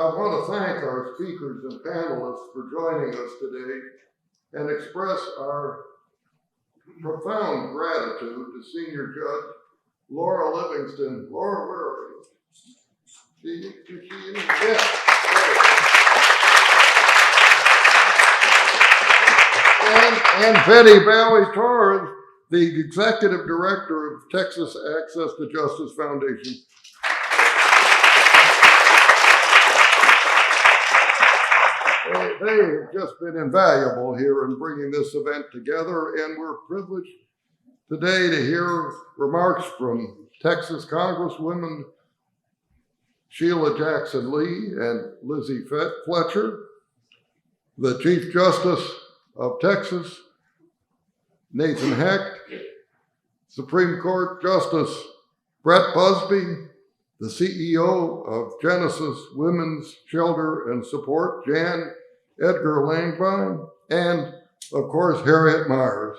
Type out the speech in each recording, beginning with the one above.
I want to thank our speakers and panelists for joining us today and express our profound gratitude to Senior Judge Laura Livingston. Laura, where are you? And Betty Valley Torres, the Executive Director of Texas Access to Justice Foundation. They have just been invaluable here in bringing this event together, and we're privileged today to hear remarks from Texas Congresswomen Sheila Jackson Lee and Lizzie Fletcher, the Chief Justice of Texas, Nathan Hecht, Supreme Court Justice Brett Busby, the CEO of Genesis Women's Shelter and Support, Jan Edgar Langbein, and of course, Harriet Myers,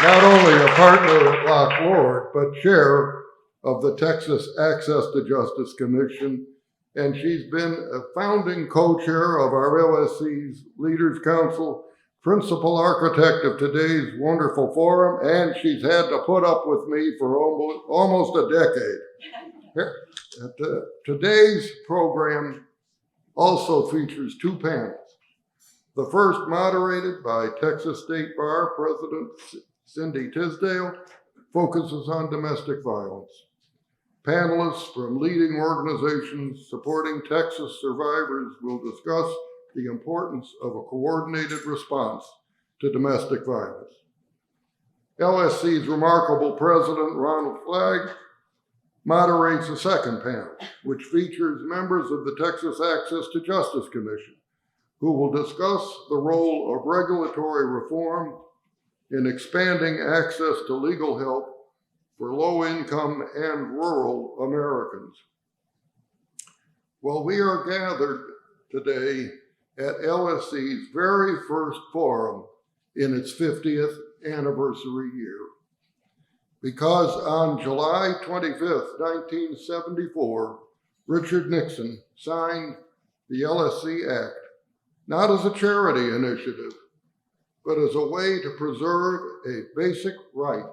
not only a partner at Lock Lord, but chair of the Texas Access to Justice Commission. And she's been a founding co-chair of our LSC's Leaders Council, principal architect of today's wonderful forum, and she's had to put up with me for almost a decade. Today's program also features two panels. The first, moderated by Texas State Bar President Cindy Tisdale, focuses on domestic violence. Panelists from leading organizations supporting Texas survivors will discuss the importance of a coordinated response to domestic violence. LSC's remarkable president, Ronald Flagg, moderates a second panel, which features members of the Texas Access to Justice Commission, who will discuss the role of regulatory reform in expanding access to legal help for low-income and rural Americans. Well, we are gathered today at LSC's very first forum in its 50th anniversary year, because on July 25th, 1974, Richard Nixon signed the LSC Act, not as a charity initiative, but as a way to preserve a basic right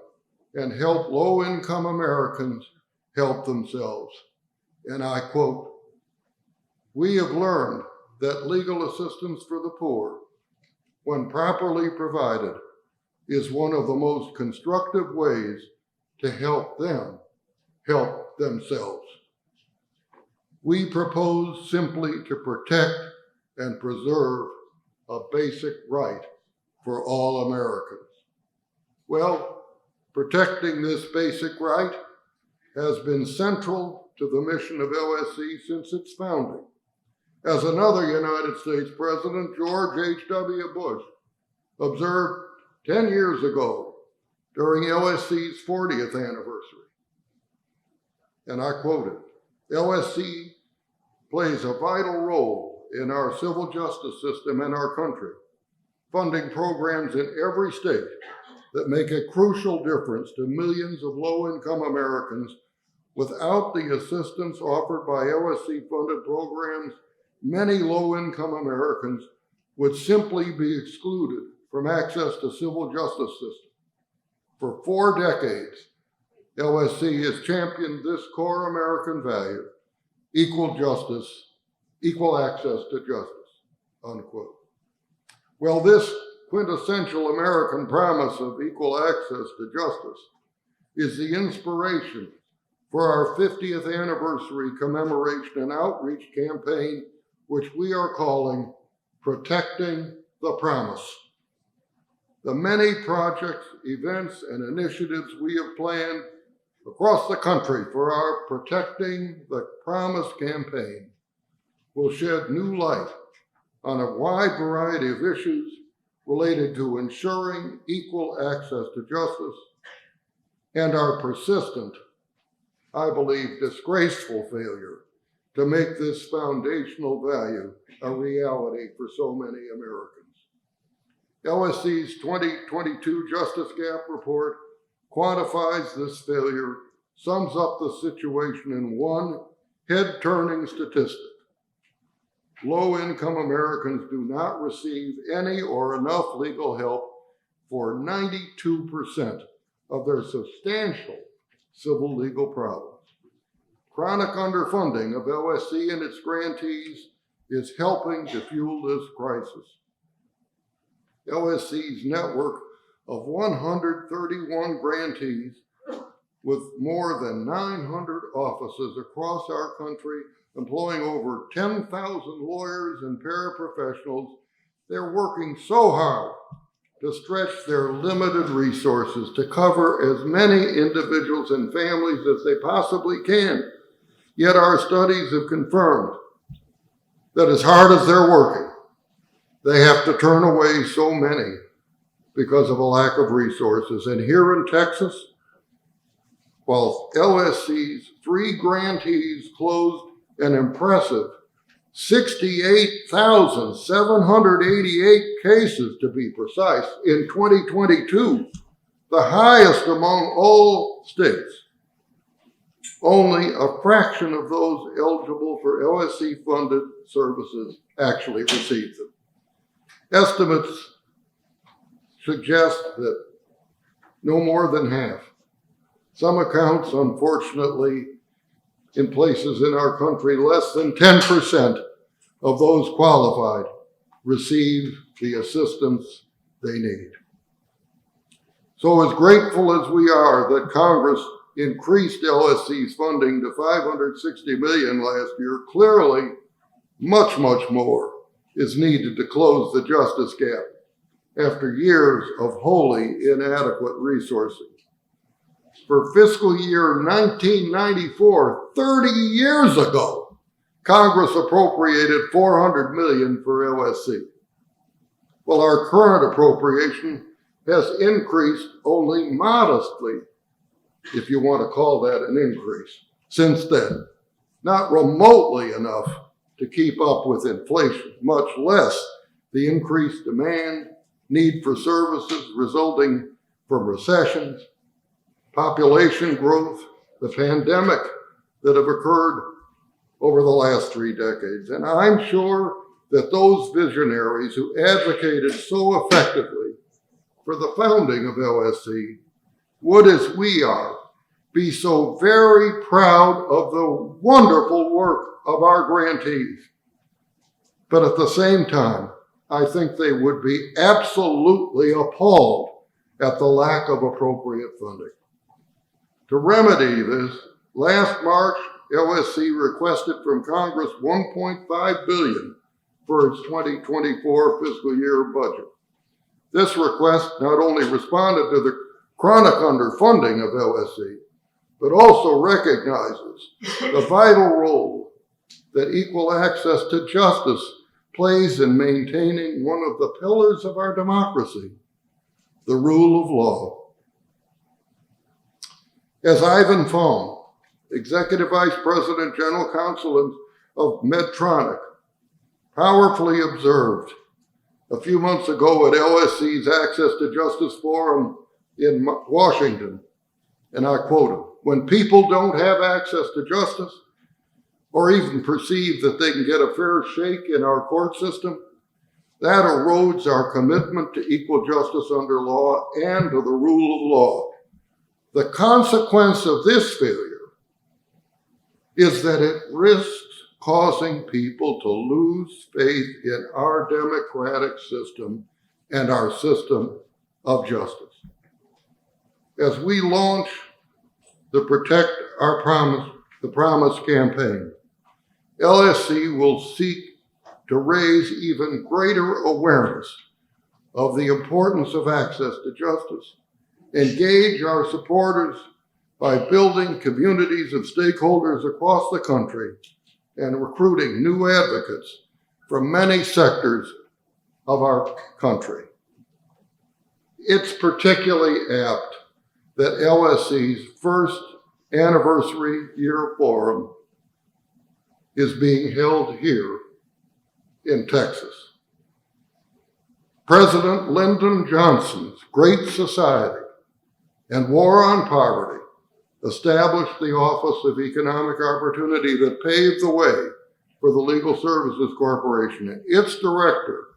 and help low-income Americans help themselves. And I quote, "We have learned that legal assistance for the poor, when properly provided, is one of the most constructive ways to help them help themselves. We propose simply to protect and preserve a basic right for all Americans." Well, protecting this basic right has been central to the mission of LSC since its founding. As another United States President, George H.W. Bush, observed 10 years ago during LSC's 40th anniversary, and I quote it, "LSC plays a vital role in our civil justice system and our country, funding programs in every state that make a crucial difference to millions of low-income Americans. Without the assistance offered by LSC-funded programs, many low-income Americans would simply be excluded from access to civil justice system. For 4 decades, LSC has championed this core American value, equal justice, equal access to justice," unquote. Well, this quintessential American promise of equal access to justice is the inspiration for our 50th anniversary commemoration and outreach campaign, which we are calling Protecting the Promise. The many projects, events, and initiatives we have planned across the country for our Protecting the Promise campaign will shed new light on a wide variety of issues related to ensuring equal access to justice and our persistent, I believe, disgraceful failure to make this foundational value a reality for so many Americans. LSC's 2022 Justice Gap Report quantifies this failure sums up the situation in one head-turning statistic. Low-income Americans do not receive any or enough legal help for 92% of their substantial civil legal problems. Chronic underfunding of LSC and its grantees is helping to fuel this crisis. LSC's network of 131 grantees with more than 900 offices across our country, employing over 10,000 lawyers and paraprofessionals, they're working so hard to stretch their limited resources to cover as many individuals and families as they possibly can. Yet our studies have confirmed that as hard as they're working, they have to turn away so many because of a lack of resources. And here in Texas, while LSC's 3 grantees closed an impressive 68,788 cases, to be precise, in 2022, the highest among all states. Only a fraction of those eligible for LSC-funded services actually received them. Estimates suggest that no more than half. Some accounts, unfortunately, in places in our country, less than 10% of those qualified receive the assistance they need. So as grateful as we are that Congress increased LSC's funding to $560 million last year, clearly much, much more is needed to close the justice gap after years of wholly inadequate resourcing. For fiscal year 1994, 30 years ago, Congress appropriated $400 million for LSC. Well, our current appropriation has increased only modestly, if you want to call that an increase, since then. Not remotely enough to keep up with inflation, much less the increased demand, need for services resulting from recessions, population growth, the pandemic that have occurred over the last 3 decades. And I'm sure that those visionaries who advocated so effectively for the founding of LSC would, as we are, be so very proud of the wonderful work of our grantees. But at the same time, I think they would be absolutely appalled at the lack of appropriate funding. To remedy this, last March, LSC requested from Congress $1.5 billion for its 2024 fiscal year budget. This request not only responded to the chronic underfunding of LSC, but also recognizes the vital role that equal access to justice plays in maintaining one of the pillars of our democracy, the rule of law. As Ivan Fong, Executive Vice President, General Counsel of Medtronic, powerfully observed a few months ago at LSC's Access to Justice Forum in Washington, and I quote him, "When people don't have access to justice, or even perceive that they can get a fair shake in our court system, that erodes our commitment to equal justice under law and to the rule of law. The consequence of this failure is that it risks causing people to lose faith in our democratic system and our system of justice." As we launch the Protect Our Promise, the Promise campaign, LSC will seek to raise even greater awareness of the importance of access to justice, engage our supporters by building communities of stakeholders across the country, and recruiting new advocates from many sectors of our country. It's particularly apt that LSC's first anniversary year forum is being held here in Texas. President Lyndon Johnson's Great Society and War on Poverty established the Office of Economic Opportunity that paved the way for the Legal Services Corporation. And its director,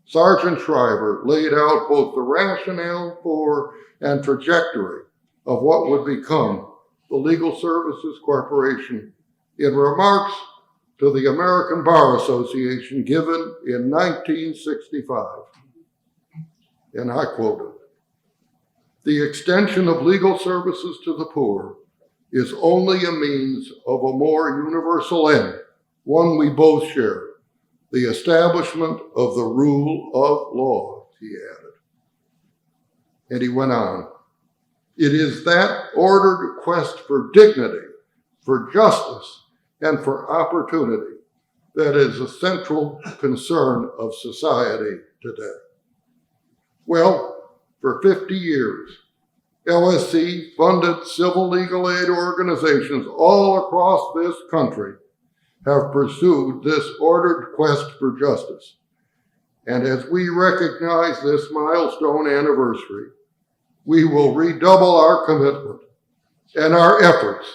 Sergeant Shriver, laid out both the rationale for and trajectory of what would become the Legal Services Corporation in remarks to the American Bar Association given in 1965. And I quote him, "The extension of legal services to the poor is only a means of a more universal end, one we both share, the establishment of the rule of law," he added. And he went on, "It is that ordered quest for dignity, for justice, and for opportunity that is a central concern of society today." Well, for 50 years, LSC funded civil legal aid organizations all across this country have pursued this ordered quest for justice. And as we recognize this milestone anniversary, we will redouble our commitment and our efforts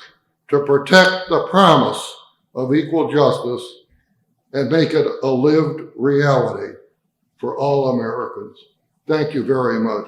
to protect the promise of equal justice and make it a lived reality for all Americans. Thank you very much.